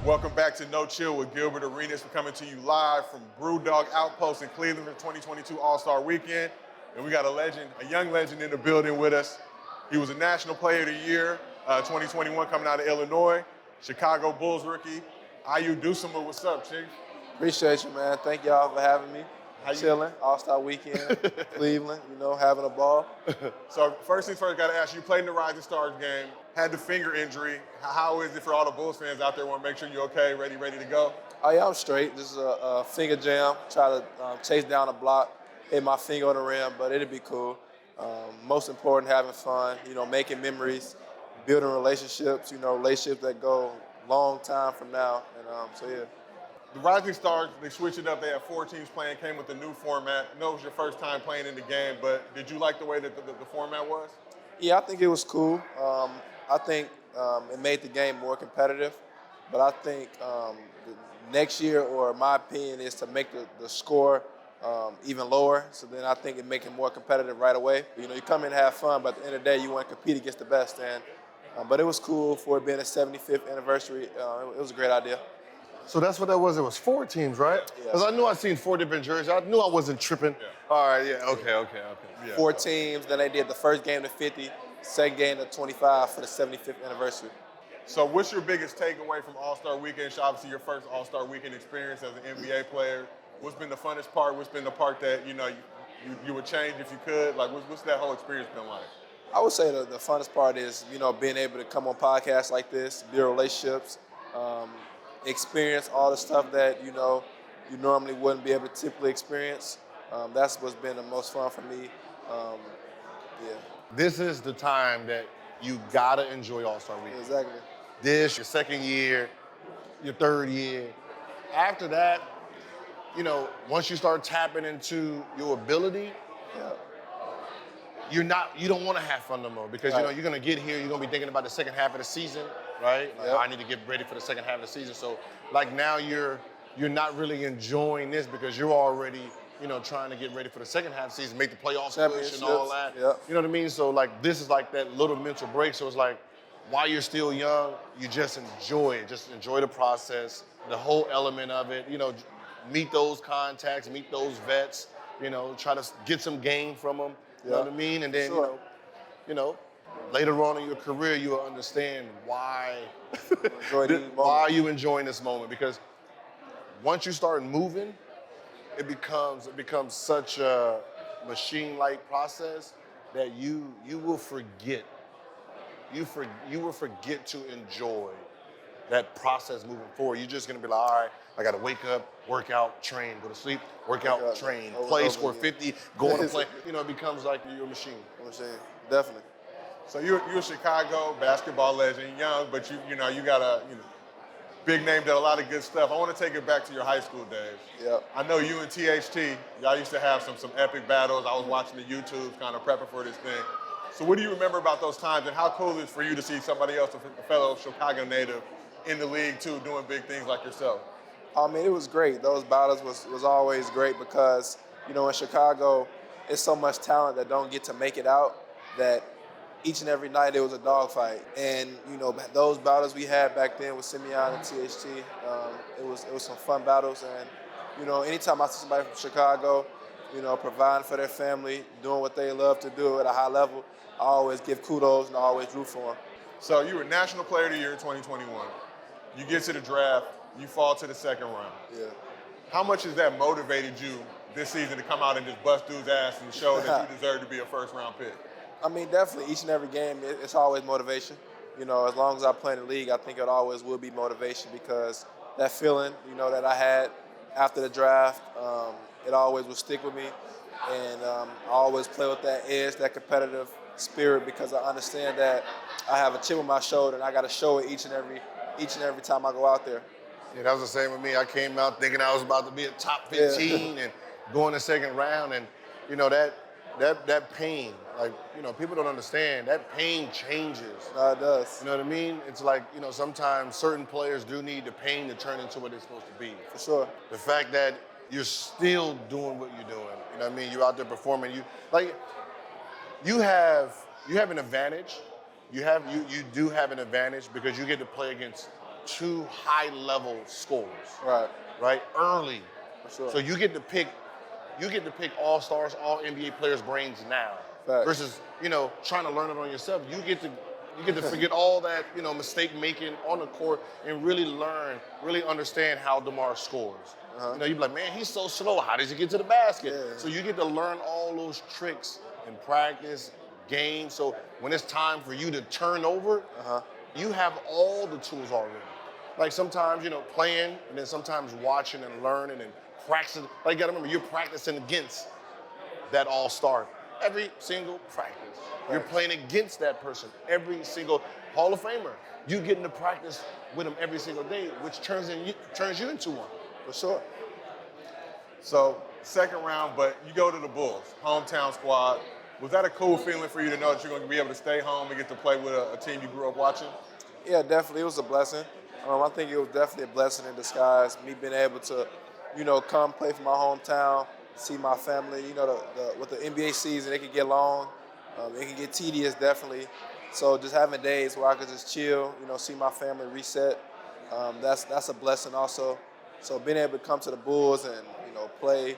Welcome back to No Chill with Gilbert Arenas. We're coming to you live from Brewdog Outpost in Cleveland for 2022 All-Star Weekend. And we got a legend, a young legend in the building with us. He was a National Player of the Year, 2021 coming out of Illinois. Chicago Bulls rookie, Dosunmu. What's up, Chief? Appreciate you, man. Thank y'all for having me. Chilling, All-Star Weekend, Cleveland, having a ball. So first things first, got to ask you, played in the Rising Stars game, had the finger injury. How is it for all the Bulls fans out there want to make sure you're okay, ready to go? Oh, yeah, I'm straight. This is a finger jam. Try to chase down a block, hit my finger on the rim, but it'll be cool. Most important, having fun, making memories, building relationships, relationships that go long time from now. And so, yeah. The Rising Stars, they switched it up. They had 4 teams playing, came with the new format. I know it was your first time playing in the game, but did you like the way that the format was? Yeah, I think it was cool. I think it made the game more competitive, but I think next year, or my opinion, is to make the score even lower. So then I think it make it more competitive right away. You come in and have fun, but at the end of the day, you want to compete against the best. But it was cool for it being a 75th anniversary. It was a great idea. So that's what that was. It was 4 teams, right? Because I knew I'd seen 4 different jerseys. I knew I wasn't tripping. Yeah. All right, yeah, okay. Yeah. 4 teams, then they did the first game to 50, second game to 25 for the 75th anniversary. So what's your biggest takeaway from All-Star Weekend? Obviously your first All-Star Weekend experience as an NBA player. What's been the funnest part? What's been the part that, you would change if you could? Like, what's that whole experience been like? I would say the funnest part is, being able to come on podcasts like this, build relationships, experience all the stuff that, you normally wouldn't be able to typically experience. That's what's been the most fun for me. Yeah. This is the time that you gotta enjoy All-Star Weekend. Exactly. This, your second year, your third year. After that, once you start tapping into your ability, you don't want to have fun no more because you're gonna get here, you're gonna be thinking about the second half of the season, right? Like, I need to get ready for the second half of the season. So like now you're not really enjoying this because you're already, trying to get ready for the second half of the season, make the playoffs push and all that. Yep. You know what I mean? So like this is like that little mental break. So it's like while you're still young, you just enjoy it. Just enjoy the process, the whole element of it. Meet those contacts, meet those vets, try to get some game from them. You know what I mean? And then, later on in your career, you'll understand why are you enjoying this moment. Because once you start moving, it becomes such a machine-like process that you will forget. You will forget to enjoy that process moving forward. You're just gonna be like, all right, I gotta wake up, work out, train, go to sleep, work out, train, play, score 50, go on a play. It becomes like your machine. Definitely. So you're a Chicago basketball legend, young, but you got a big name, did a lot of good stuff. I want to take it back to your high school days. Yep. I know you and THT, y'all used to have some epic battles. I was watching the YouTubes, kind of prepping for this thing. So what do you remember about those times, and how cool is it for you to see somebody else, a fellow Chicago native, in the league too, doing big things like yourself? I mean, it was great. Those battles was always great because, in Chicago, it's so much talent that don't get to make it out that each and every night it was a dogfight. And, those battles we had back then with Simeon and THT, it was some fun battles. And, anytime I see somebody from Chicago, providing for their family, doing what they love to do at a high level, I always give kudos and I always root for them. So you were National Player of the Year in 2021. You get to the draft, you fall to the second round. Yeah. How much has that motivated you this season to come out and just bust dude's ass and show that you deserve to be a first-round pick? I mean, definitely each and every game, it's always motivation. As long as I play in the league, I think it always will be motivation because that feeling, that I had after the draft, it always will stick with me. And I always play with that edge, that competitive spirit because I understand that I have a chip on my shoulder and I got to show it each and every time I go out there. Yeah, that was the same with me. I came out thinking I was about to be a top 15 and go in the second round, and that pain, like people don't understand. That pain changes. No, it does. You know what I mean? It's like sometimes certain players do need the pain to turn into what they're supposed to be. For sure. The fact that you're still doing what you're doing. You know what I mean? You're out there performing. You have an advantage. You do have an advantage because you get to play against two high-level scorers. Right. Right? Early. For sure. So you get to pick all-stars, all NBA players' brains now. Facts. Versus, trying to learn it on yourself. You get to forget all that, mistake making on the court and really understand how DeMar scores. You be like, man, he's so slow. How does he get to the basket? Yeah. So you get to learn all those tricks in practice, games. So when it's time for you to turn over, you have all the tools already. Like sometimes, playing and then sometimes watching and learning and practicing. Like you gotta remember, you're practicing against that all-star every single practice. You're playing against that person every single Hall of Famer. You get into practice with him every single day, which turns you into one. For sure. So, second round, but you go to the Bulls, hometown squad. Was that a cool feeling for you to know that you're going to be able to stay home and get to play with a team you grew up watching? Yeah, definitely. It was a blessing. I think it was definitely a blessing in disguise. Me being able to, come play for my hometown, see my family. With the NBA season, it can get long. It can get tedious, definitely. So just having days where I could just chill, see my family reset, that's a blessing also. So being able to come to the Bulls and, play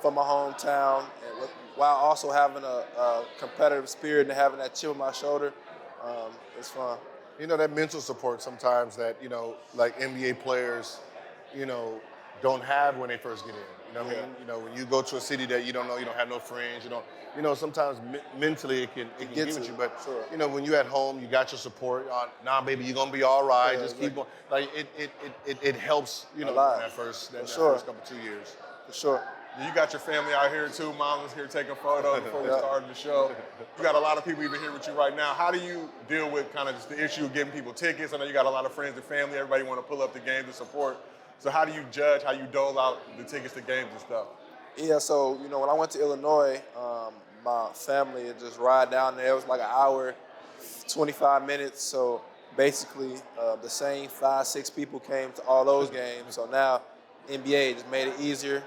for my hometown and while also having a competitive spirit and having that chip on my shoulder, it's fun. That mental support sometimes that, like NBA players, don't have when they first get in. You know what I mean? When you go to a city that you don't know, you don't have no friends, sometimes mentally it can get with you. But, sure. When you at home, you got your support. Nah, baby, you're going to be all right. Just keep going. Like, it helps, in that first couple 2 years. For sure. You got your family out here too. Mom was here taking photos before we started the show. You got a lot of people even here with you right now. How do you deal with kind of just the issue of getting people tickets? I know you got a lot of friends and family. Everybody want to pull up the game to support. So how do you judge how you dole out the tickets to games and stuff? Yeah, so, when I went to Illinois, my family would just ride down there. It was like an hour, 25 minutes. So basically, the same 5-6 people came to all those games. So now NBA just made it easier.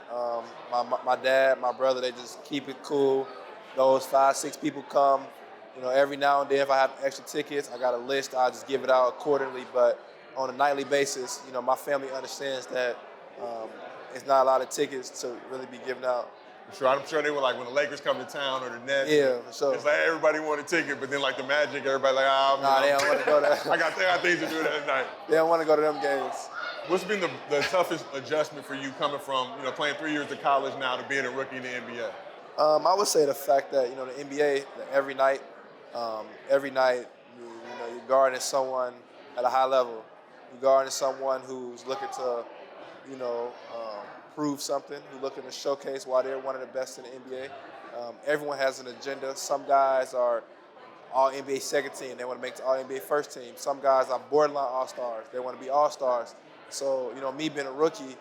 My dad, my brother, they just keep it cool. Those 5-6 people come. Every now and then, if I have extra tickets, I got a list. I just give it out accordingly. But on a nightly basis, my family understands that it's not a lot of tickets to really be given out. I'm sure they were like when the Lakers come to town or the Nets. Yeah, for sure. It's like everybody want a ticket, but then like the Magic, everybody like, they don't want to go there. I got things to do that night. They don't want to go to them games. What's been the toughest adjustment for you coming from, playing 3 years of college now to being a rookie in the NBA? I would say the fact that, the NBA, that every night, you're guarding someone at a high level. You're guarding someone who's looking to, prove something, who's looking to showcase why they're one of the best in the NBA. Everyone has an agenda. Some guys are all-NBA second team. They want to make the all-NBA first team. Some guys are borderline all-stars. They want to be all-stars. So, me being a rookie,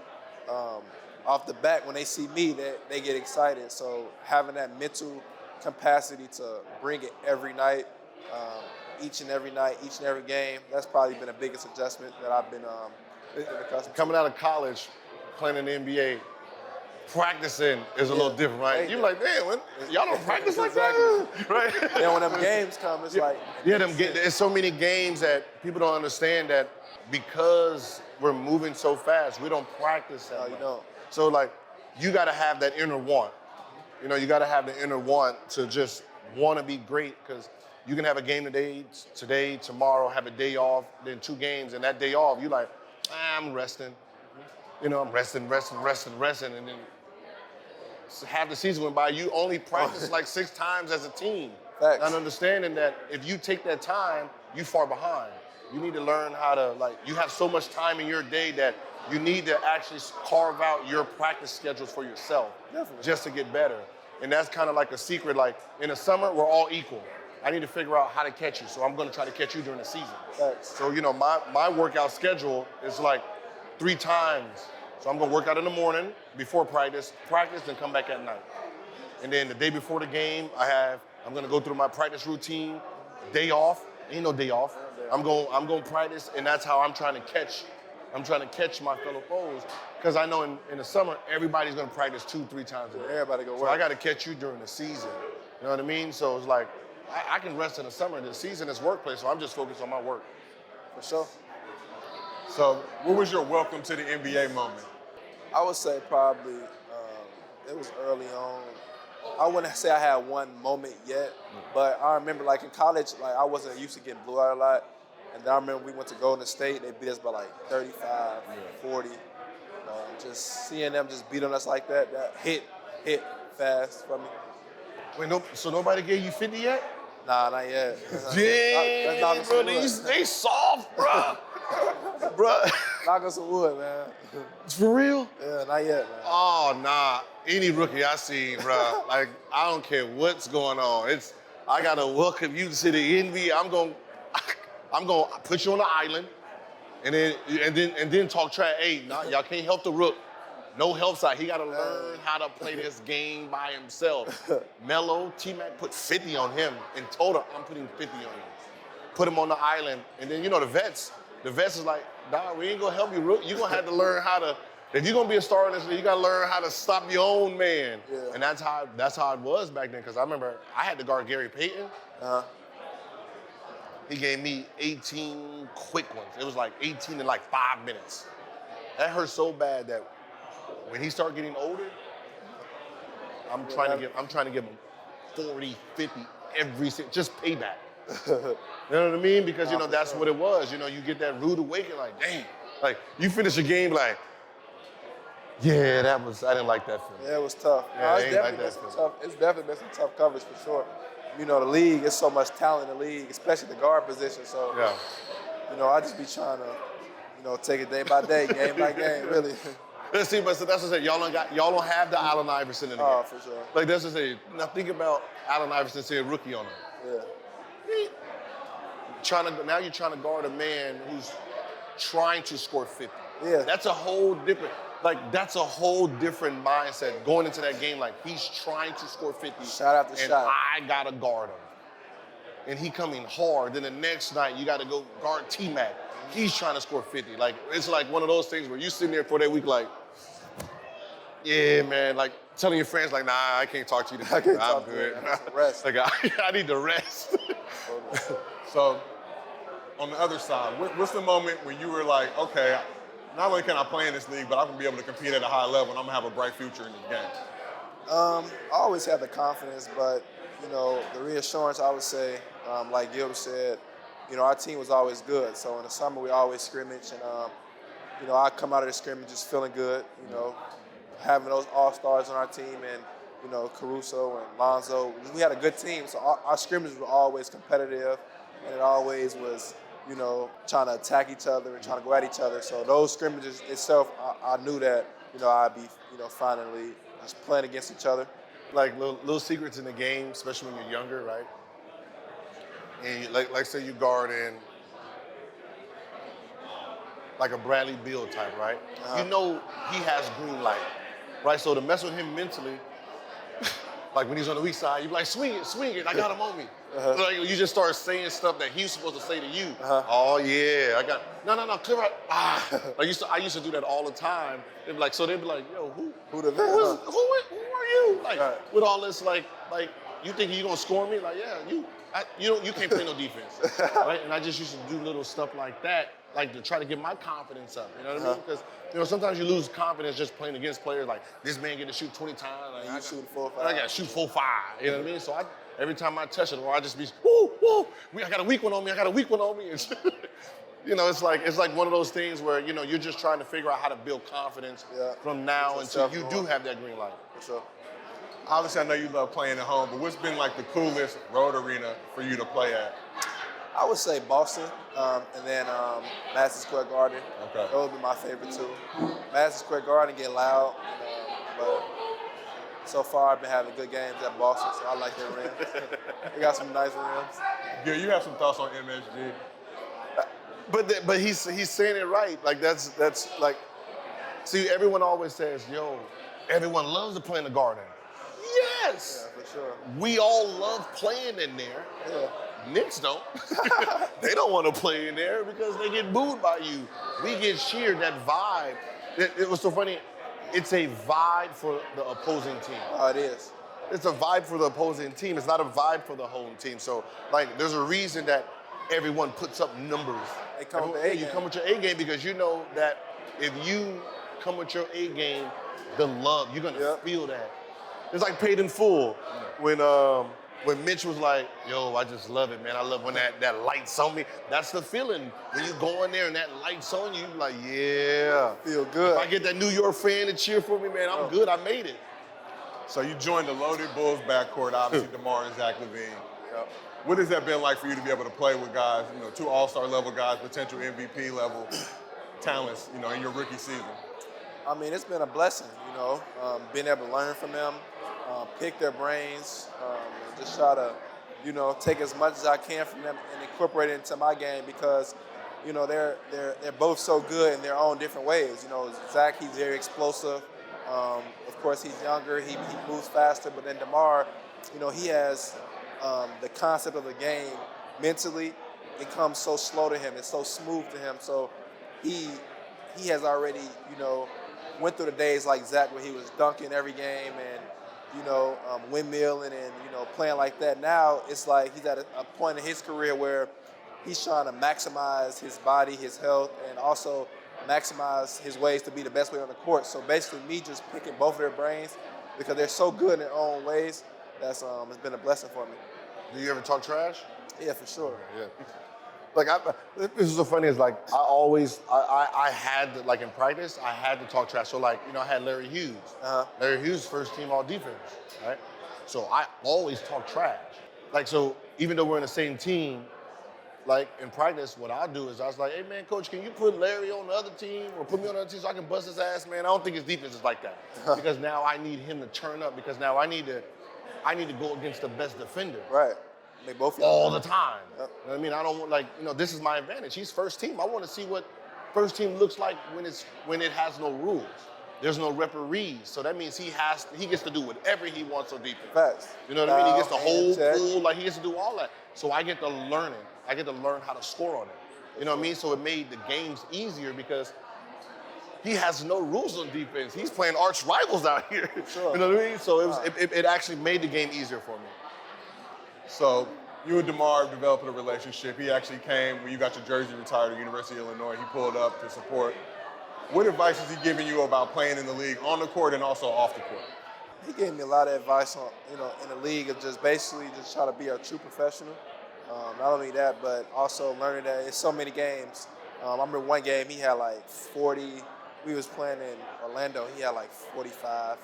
off the bat, when they see me, they get excited. So having that mental capacity to bring it every night, each and every night, each and every game, that's probably been the biggest adjustment that I've been accustomed to. Coming out of college, playing in the NBA, practicing is a little different, right? You're like, man, y'all don't practice like that? Right? Then when them games come, it's like... There's so many games that people don't understand that because we're moving so fast, we don't practice that much. So, like, you got to have that inner want. You got to have the inner want to just want to be great because you can have a game today, tomorrow, have a day off, then 2 games, and that day off, you're like, I'm resting. I'm resting, and then half the season went by, you only practice like 6 times as a team. Facts. And understanding that if you take that time, you far behind. You need to learn how to, you have so much time in your day that you need to actually carve out your practice schedules for yourself. Definitely. Just to get better. And that's kind of like a secret. Like, in the summer, we're all equal. I need to figure out how to catch you, so I'm going to try to catch you during the season. Facts. So, my workout schedule is like 3 times. So I'm going to work out in the morning before practice, then come back at night. And then the day before the game, I'm going to go through my practice routine. Day off, ain't no day off. I'm going to practice, and that's how I'm trying to catch my fellow pros. Because I know in the summer, everybody's going to practice 2-3 times a day. Everybody go work. So I got to catch you during the season. You know what I mean? So it's like, I can rest in the summer. The season is workplace, so I'm just focused on my work. For sure. So, what was your welcome to the NBA moment? I would say probably it was early on. I wouldn't say I had one moment yet, but I remember like in college, like I wasn't used to getting blew out a lot. And then I remember we went to Golden State, they beat us by like 35, 40. Just seeing them just beat on us like that, that hit fast for me. Wait, no, so nobody gave you 50 yet? Nah, not yet. Damn, bro, they soft, bro. Bro. Knock on some wood, man. For real? Yeah, not yet, man. Oh, nah. Any rookie I seen, bro, like, I don't care what's going on. I gotta welcome you to the NBA. I'm gonna put you on the island and then talk trash. Hey, nah, y'all can't help the rook. No help side. He gotta learn how to play this game by himself. Melo, T-Mac put 50 on him and told him, I'm putting 50 on you. Put him on the island. And then, the vets is like, nah, we ain't gonna help you, rook. You're gonna have to learn how to, if you're gonna be a star in this league, you gotta learn how to stop your own man. Yeah. And that's how it was back then. Cause I remember I had to guard Gary Payton. He gave me 18 quick ones. It was like 18 in like 5 minutes. That hurt so bad that when he started getting older, I'm trying to give him 40, 50 every just payback. You know what I mean? Because that's what it was. You get that rude awakening, like, dang, like you finish a game like, yeah, I didn't like that feeling. Yeah, it was tough. Yeah, It's definitely been some tough coverage for sure. The league, there's so much talent in the league, especially the guard position. So, I just be trying to, take it day by day, game by game, really. Let's see, but so that's what I said. Y'all don't have the Allen Iverson in the game. Oh, for sure. Like that's what I say. Now think about Allen Iverson saying rookie on him. Yeah. Now you're trying to guard a man who's trying to score 50. Yeah. That's a whole different mindset going into that game. Like he's trying to score 50. Shot after shot. I gotta guard him. And he coming hard. Then the next night you gotta go guard T-Mac. He's trying to score 50. Like it's like one of those things where you sitting there for that week like, yeah, man, like telling your friends like, nah, I can't talk to you today. I'm good. Rest. Like I need to rest. So, on the other side, what's the moment when you were like, okay, not only can I play in this league, but I'm gonna be able to compete at a high level and I'm gonna have a bright future in this game? I always had the confidence, but the reassurance I would say, like Gilbert said, our team was always good. So in the summer we always scrimmage, and I come out of the scrimmage just feeling good. Having those all-stars on our team, and Caruso and Lonzo, we had a good team. So our scrimmages were always competitive, and it always was, trying to attack each other and trying to go at each other. So those scrimmages itself, I knew that I'd be fine in the league, just playing against each other. Like little secrets in the game, especially when you're younger, right? And like say you guard in like a Bradley Beal type, right? He has green light, right? So to mess with him mentally, like when he's on the weak side, you be like, swing it, I got him on me. Like you just start saying stuff that he's supposed to say to you. Oh yeah, no, clear out. I used to do that all the time. They'd be like, yo, who are you? Like with all this, like you think you gonna score me? Like yeah, you can't play no defense, right? And I just used to do little stuff like that, like to try to get my confidence up. You know what I mean? Because sometimes you lose confidence just playing against players like this man get to shoot 20 times. Like, I shoot 4 or 5. I got to shoot 4 or 5. You know what I mean? So every time I touch it, or I just be woo, I got a weak one on me. It's like one of those things where you're just trying to figure out how to build confidence from now until you do have that green light. For sure. Obviously, I know you love playing at home, but what's been like the coolest road arena for you to play at? I would say Boston, and then Madison Square Garden. Okay. Those would be my favorite two. Madison Square Garden get loud, but so far I've been having good games at Boston, so I like their rims. They got some nice rims. Yeah, you have some thoughts on MSG. But he's saying it right. Like that's like, see, everyone always says, yo, everyone loves to play in the Garden. Yes. Yeah, for sure. We all love playing in there. Yeah. Knicks don't. They don't want to play in there because they get booed by you. We get cheered, that vibe. It was so funny. It's a vibe for the opposing team. Oh, it is. It's a vibe for the opposing team. It's not a vibe for the home team. So, like, there's a reason that everyone puts up numbers. They come with Everyone- the A yeah, you game. come with your A game because you know that if you come with your A game, the love, you're gonna Yep. feel that. It's like Paid in Full when Mitch was like, yo, I just love it, man. I love when that light's on me. That's the feeling. When you go in there and that light's on you, you're like, yeah. Feel good. If I get that New York fan to cheer for me, man, I'm good. I made it. So you joined the loaded Bulls backcourt, obviously DeMar and Zach LaVine. Yep. What has that been like for you to be able to play with guys, you know, 2 all-star level guys, potential MVP level talents, you know, in your rookie season? I mean, it's been a blessing, you know, being able to learn from them, pick their brains, and just try to, you know, take as much as I can from them and incorporate it into my game because, you know, they're both so good in their own different ways. You know, Zach, he's very explosive. Of course, he's younger, he moves faster, but then DeMar, you know, he has the concept of the game mentally. It comes so slow to him, it's so smooth to him. So he has already, you know, went through the days like Zach where he was dunking every game and, you know, windmilling and, you know, playing like that. Now it's like he's at a point in his career where he's trying to maximize his body, his health, and also maximize his ways to be the best player on the court. So basically me just picking both of their brains because they're so good in their own ways, that's it's been a blessing for me. Do you ever talk trash? Yeah, for sure. Yeah. Like, this is so funny, is like, I had to, like in practice, I had to talk trash. So like, you know, I had Larry Hughes. Larry Hughes, first team all defense, right? So I always talk trash. Like, so even though we're in the same team, like in practice, what I'll do is I was like, hey man, coach, can you put Larry on the other team or put me on the other team so I can bust his ass, man? I don't think his defense is like that. Because now I need him to turn up because now I need to go against the best defender. Right. They both All the time. Yep. You know what I mean? I don't want, like, you know, this is my advantage. He's first team. I want to see what first team looks like when it has no rules. There's no referees. So that means he gets to do whatever he wants on defense. Facts. You know what I mean? He gets the Foul, whole check. pool, like he gets to do all that. So I get to learn it. I get to learn how to score on it. You know what I mean? So it made the games easier because he has no rules on defense. He's playing arch rivals out here. Sure. You know what I mean? So it actually made the game easier for me. So you and DeMar developed a relationship. He actually came when you got your jersey retired at the University of Illinois. He pulled up to support. What advice is he giving you about playing in the league on the court and also off the court? He gave me a lot of advice on, you know, in the league of just basically just try to be a true professional. Not only that, but also learning that it's so many games. I remember one game he had like 40. We was playing in Orlando. He had like 45.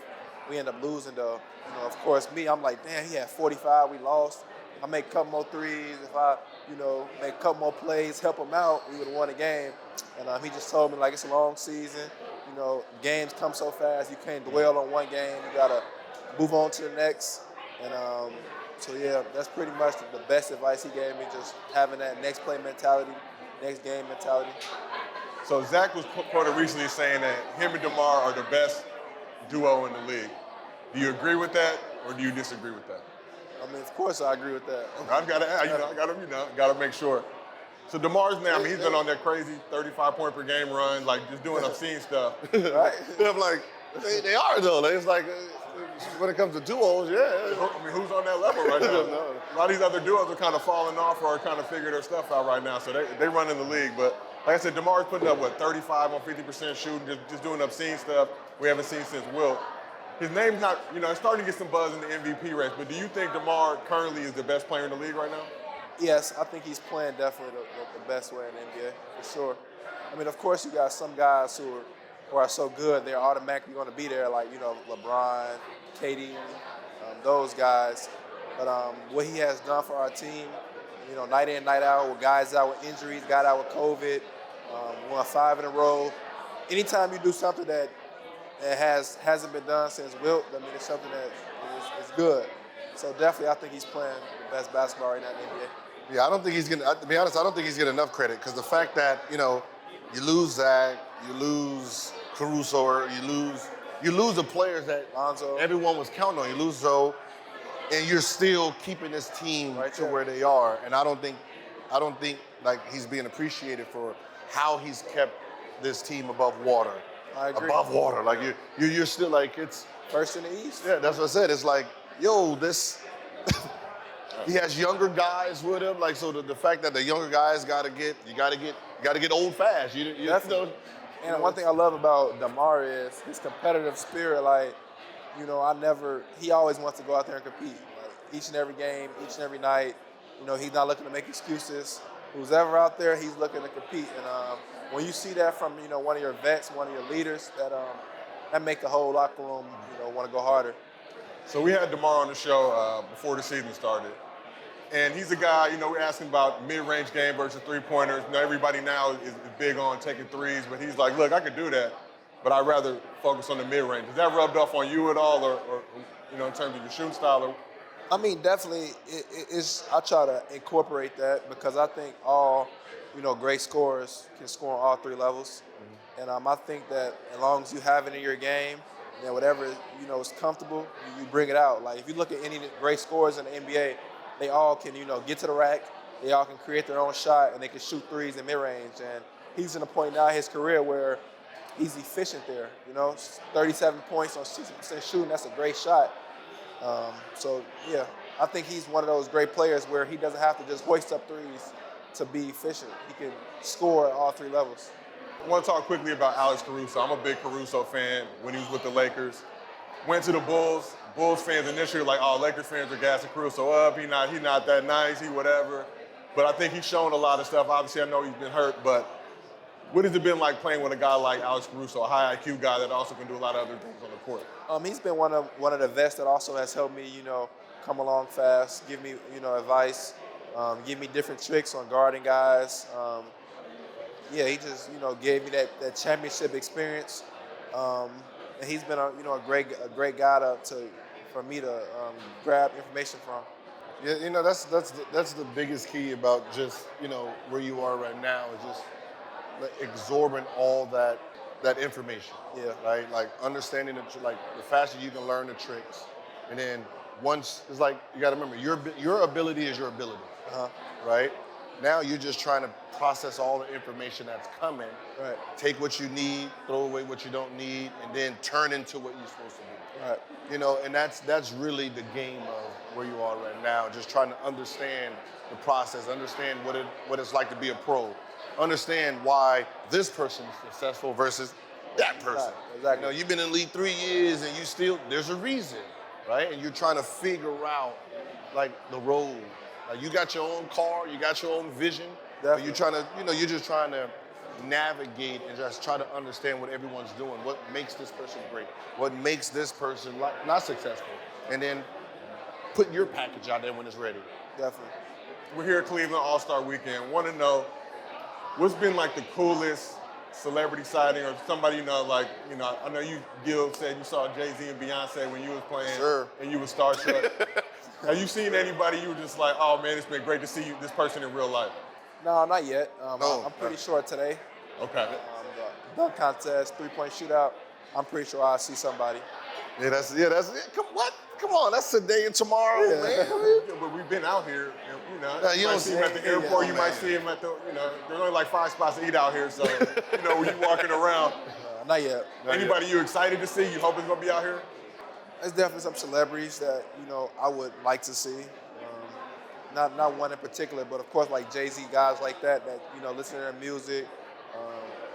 We ended up losing though. You know, of course, I'm like, damn, he had 45. We lost. I make a couple more threes. If I, you know, make a couple more plays, help him out, we would have won the game. And he just told me, like, it's a long season. You know, games come so fast. You can't dwell on one game. You got to move on to the next. And so, yeah, that's pretty much the best advice he gave me, just having that next play mentality, next game mentality. So Zach was quoted recently saying that him and DeMar are the best duo in the league. Do you agree with that or do you disagree with that? I mean, of course I agree with that. I've got to, got to make sure. So DeMar's now, I mean, he's been on that crazy 35-point per game run, like just doing obscene stuff. Right? I'm like, they are though. It's like, when it comes to duos, yeah. I mean, who's on that level right now? A lot of these other duos are kind of falling off or are kind of figuring their stuff out right now, so they run in the league. But like I said, DeMar's putting up, 35 on 50% shooting, just doing obscene stuff we haven't seen since Wilt. His name's not, it's starting to get some buzz in the MVP race, but do you think DeMar currently is the best player in the league right now? Yes, I think he's playing definitely the best way in the NBA, for sure. I mean, of course, you got some guys who are so good, they're automatically going to be there, like, LeBron, KD, those guys. But what he has done for our team, night in, night out, with guys out with injuries, got out with COVID, won 5 in a row. Anytime you do something that hasn't been done since Wilt, I mean, it's something that is good. So definitely, I think he's playing the best basketball right now in the NBA. Yeah, I don't think he's getting, to be honest, I don't think he's getting enough credit because the fact that, you lose Zach, you lose Caruso, or you lose the players that Lonzo. Everyone was counting on. You lose Zoe, and you're still keeping this team right to there. where they are. And I don't think like he's being appreciated for how he's kept this team above water. I agree. Above water. Like you're still like it's first in the East. Yeah, that's what I said. It's like, yo, this He has younger guys with him, like so. The fact that the younger guys got to get old fast. You know. And one thing I love about DeMar is his competitive spirit. Like, he always wants to go out there and compete. Like, each and every game, each and every night. He's not looking to make excuses. Who's ever out there, he's looking to compete. And when you see that from, one of your vets, one of your leaders, that make the whole locker room, want to go harder. So we had DeMar on the show before the season started. And he's a guy, we're asking about mid-range game versus three-pointers. Everybody now is big on taking threes, but he's like, look, I could do that, but I'd rather focus on the mid-range. Has that rubbed off on you at all, or in terms of your shooting style? Or? I mean, definitely, I try to incorporate that because I think all, great scorers can score on all three levels. Mm-hmm. And I think that as long as you have it in your game, and whatever, is comfortable, you bring it out. Like, if you look at any great scorers in the NBA, they all can, get to the rack, they all can create their own shot, and they can shoot threes in mid-range. And he's in a point now in his career where he's efficient there, 37 points on 60% shooting, that's a great shot. So, yeah, I think he's one of those great players where he doesn't have to just hoist up threes to be efficient. He can score at all three levels. I want to talk quickly about Alex Caruso. I'm a big Caruso fan when he was with the Lakers. Went to the Bulls. Bulls fans initially were like, oh, Lakers fans are gassing Caruso up. He not that nice, he whatever. But I think he's shown a lot of stuff. Obviously, I know he's been hurt, but what has it been like playing with a guy like Alex Caruso, a high IQ guy that also can do a lot of other things on the court? He's been one of the vets that also has helped me, come along fast, give me, advice, give me different tricks on guarding guys. He just, gave me that championship experience. And he's been a great guy for me to grab information from. Yeah, that's the biggest key about just where you are right now is just absorbing all that information. Yeah. Right. Like understanding the faster you can learn the tricks, and then once it's like you got to remember your ability is your ability. Uh-huh. Right. Now you're just trying to process all the information that's coming. Right. Take what you need, throw away what you don't need, and then turn into what you're supposed to do. Right. And that's really the game of where you are right now. Just trying to understand the process, understand what it's like to be a pro, understand why this person is successful versus that person. Exactly. You've been in the league 3 years and there's a reason, right? And you're trying to figure out the road. Like you got your own car, you got your own vision. But you're trying to, you're just trying to navigate and just try to understand what everyone's doing, what makes this person great, what makes this person not successful, and then put your package out there when it's ready. Definitely. We're here at Cleveland All-Star Weekend. Want to know what's been the coolest celebrity sighting or somebody I know Gil said you saw Jay-Z and Beyonce when you was playing. Sure. And you was starstruck. Have you seen anybody you were just like, oh man, it's been great to see this person in real life? No, not yet. No. I'm pretty sure today. Okay. The dunk contest, three-point shootout, I'm pretty sure I'll see somebody. That's it. Come on, that's today and tomorrow, man. But we've been out here, you might don't see him at the airport, you might see him at the, there's only 5 spots to eat out here, so, when you walking around. Not yet. Anybody you excited to see, you hope is going to be out here? There's definitely some celebrities that, I would like to see. Not one in particular, but of course like Jay-Z, guys like that listen to their music.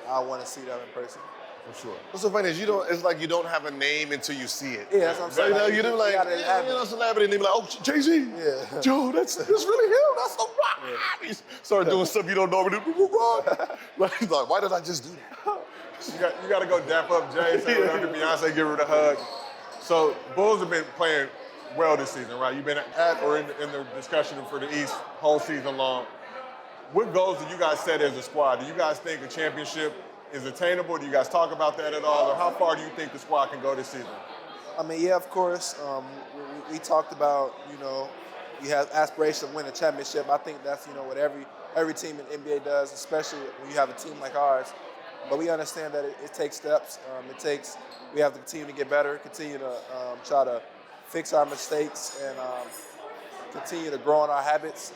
I want to see them in person. For sure. What's so funny is it's like you don't have a name until you see it. Yeah, that's what I'm saying. You do celebrity, and they be like, oh, Jay-Z. Yeah. Joe, that's really him. That's so rock. Yeah. You start doing stuff you don't normally do. He's like, why did I just do that? You got to go dap up Jay, say whatever to Beyonce, give her the hug. So Bulls have been playing well this season, right? You've been at or in the discussion for the East whole season long. What goals do you guys set as a squad? Do you guys think a championship is attainable? Do you guys talk about that at all? Or how far do you think the squad can go this season? I mean, yeah, of course. We talked about, you have aspiration to win a championship. I think that's, what every team in the NBA does, especially when you have a team like ours. But we understand that it takes steps. We have to continue to get better, continue to try to fix our mistakes and continue to grow in our habits.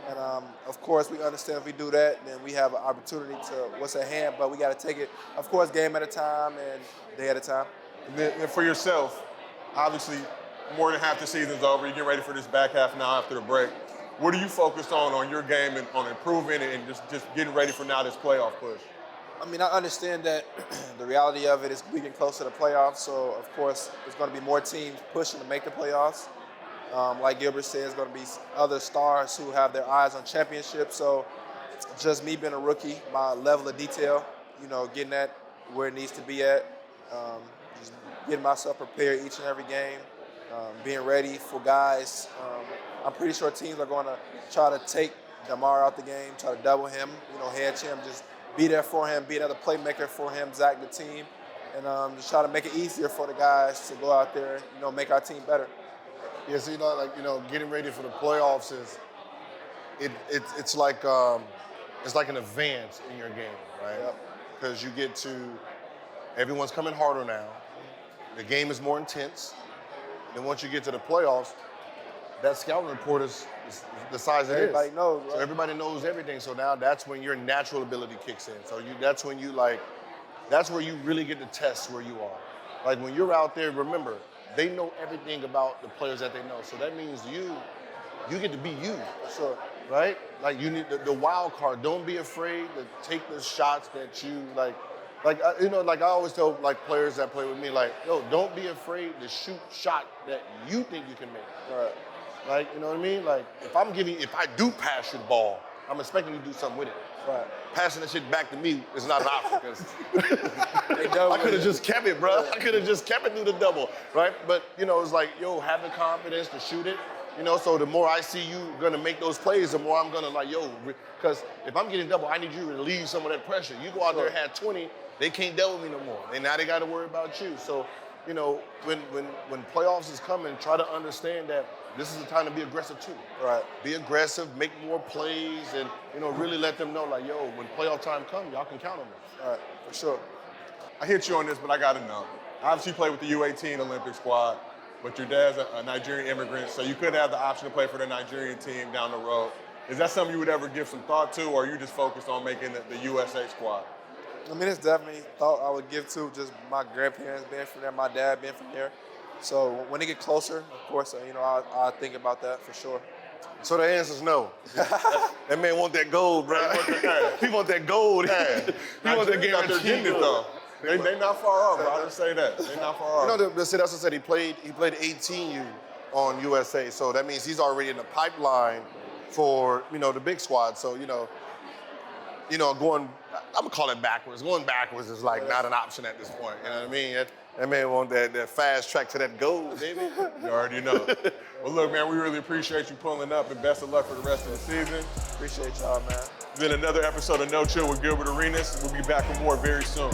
And of course, we understand if we do that, then we have an opportunity to what's at hand. But we got to take it, of course, game at a time and day at a time. And then for yourself, obviously, more than half the season's over. You get ready for this back half now after the break. What are you focused on your game and on improving and just getting ready for now this playoff push? I mean, I understand that the reality of it is we get close to the playoffs, so of course there's going to be more teams pushing to make the playoffs. Like Gilbert said, there's going to be other stars who have their eyes on championships. So just me being a rookie, my level of detail, getting at where it needs to be at, just getting myself prepared each and every game, being ready for guys. I'm pretty sure teams are going to try to take DeMar out the game, try to double him, hedge him, just be there for him, be another playmaker for him, Zach the team, and just try to make it easier for the guys to go out there, make our team better. Yeah, so getting ready for the playoffs is it's like an advance in your game, right? Because you get to everyone's coming harder now. The game is more intense. Then once you get to the playoffs, that scouting report is the size it is. Everybody knows, right? So everybody knows everything. So now that's when your natural ability kicks in. So that's when that's where you really get to test where you are. Like when you're out there, remember, they know everything about the players that they know. So that means you get to be you. Sure. Right? Like you need the wild card. Don't be afraid to take the shots that you like I always tell players that play with me, don't be afraid to shoot shot that you think you can make. Right. Like, you know what I mean? Like if I do pass you the ball, I'm expecting you to do something with it. Right. Passing that shit back to me is not an option because I I could have just kept it, bro. I could have just kept it through the double, right? But it's like, have the confidence to shoot it. So the more I see you gonna make those plays, the more I'm gonna because if I'm getting double, I need you to relieve some of that pressure. You go out there and have 20, they can't double me no more. And now they gotta worry about you. So, when playoffs is coming, try to understand that this is the time to be aggressive too. Right. Be aggressive, make more plays, and really let them know when playoff time comes, y'all can count on us. All right, for sure. I hit you on this, but I gotta know. Obviously, you played with the U18 Olympic squad, but your dad's a Nigerian immigrant, so you could have the option to play for the Nigerian team down the road. Is that something you would ever give some thought to, or are you just focused on making the USA squad? I mean, it's definitely thought I would give to just my grandparents being from there, my dad being from there. So when they get closer, of course, I'll think about that for sure. So the answer's no. That man want that gold, bro. He want that gold. He want that guarantee. Though. They not far off, bro. I'll just say that. They not far off. That's what I said. He played 18U on USA, so that means he's already in the pipeline for the big squad. So going, I'm gonna call it backwards. Going backwards is not an option at this point. You know what I mean? That man want that fast track to that gold, baby. You already know. Well, look, man, we really appreciate you pulling up, and best of luck for the rest of the season. Appreciate y'all, man. Then another episode of No Chill with Gilbert Arenas. We'll be back with more very soon.